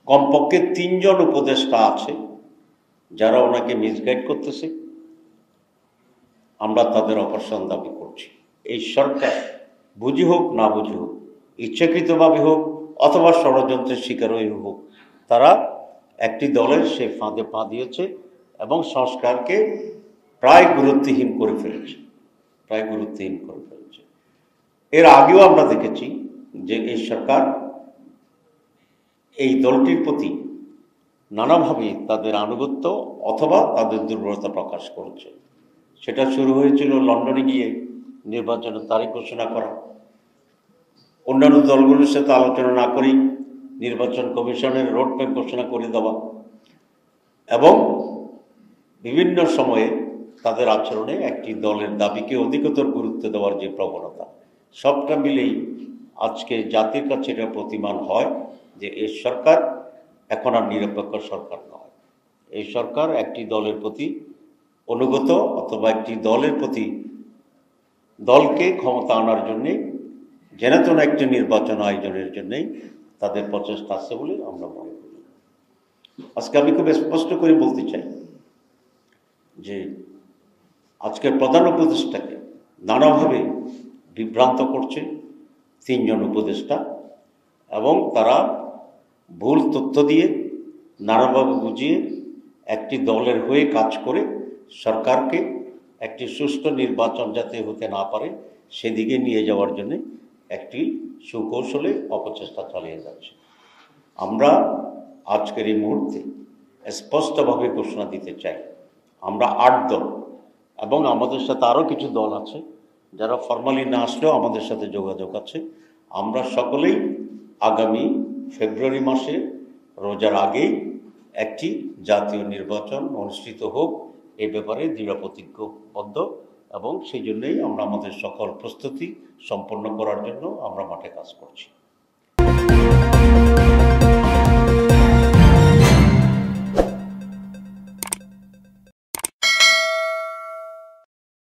কমপক্ষে ৩ জন উপদেষ্টা আছে যারা ওনাকে মিসগাইড করতেছে। আমরা তাদের অপসারণ দাবি করছি। এই সরকার বুঝি হোক না বুঝি হোক, ইচ্ছাকৃতভাবে হোক অথবা ষড়যন্ত্রের শিকার হয়ে হোক, তারা একটি দলের সে ফাঁদে পা দিয়েছে এবং সংস্কারকে প্রায় গুরুত্বহীন করে ফেলেছে। এর আগেও আমরা দেখেছি যে এই সরকার এই দলটির প্রতি নানাভাবে তাদের আনুগত্য অথবা তাদের দুর্বলতা প্রকাশ করেছে। সেটা শুরু হয়েছিল লন্ডনে গিয়ে নির্বাচনের তারিখ ঘোষণা করা, অন্যান্য দলগুলোর সাথে আলোচনা না করেই নির্বাচন কমিশনের রোডম্যাপ ঘোষণা করে দেওয়া, এবং বিভিন্ন সময়ে তাদের আচরণে একটি দলের দাবিকে অধিকতর গুরুত্ব দেওয়ার যে প্রবণতা, সবটা মিলেই আজকে জাতির কাছে এটা প্রতিমান হয় যে এই সরকার এখন আর নিরপেক্ষ সরকার নয়। এই সরকার একটি দলের প্রতি অনুগত অথবা একটি দলের প্রতি দলকে ক্ষমতা আনার জন্যে যেন একটি নির্বাচন আয়োজনের জন্যেই তাদের প্রচেষ্টা আছে বলে আমরা মনে করি। আজকে আমি খুব স্পষ্ট করে বলতে চাই যে আজকের প্রধান উপদেষ্টাকে নানাভাবে বিভ্রান্ত করছে ৩ জন উপদেষ্টা, এবং তারা ভুল তথ্য দিয়ে নানাভাবে বুঝিয়ে একটি দলের হয়ে কাজ করে সরকারকে একটি সুষ্ঠু নির্বাচন যাতে হতে না পারে সেদিকে নিয়ে যাওয়ার জন্য একটি সুকৌশলে অপচেষ্টা চালিয়ে যাচ্ছে। আমরা আজকের এই মুহূর্তে স্পষ্টভাবে ঘোষণা দিতে চাই, আমরা ৮ দল এবং আমাদের সাথে আরও কিছু দল আছে যারা ফর্মালি না আসলেও আমাদের সাথে যোগাযোগ আছে, আমরা সকলেই আগামী ফেব্রুয়ারি মাসে রোজার আগেই একটি জাতীয় নির্বাচন অনুষ্ঠিত হোক এ ব্যাপারে দৃঢ় প্রতিজ্ঞবদ্ধ, এবং সেই জন্যই আমরা আমাদের সকল প্রস্তুতি সম্পন্ন করার জন্য আমরা মাঠে কাজ করছি।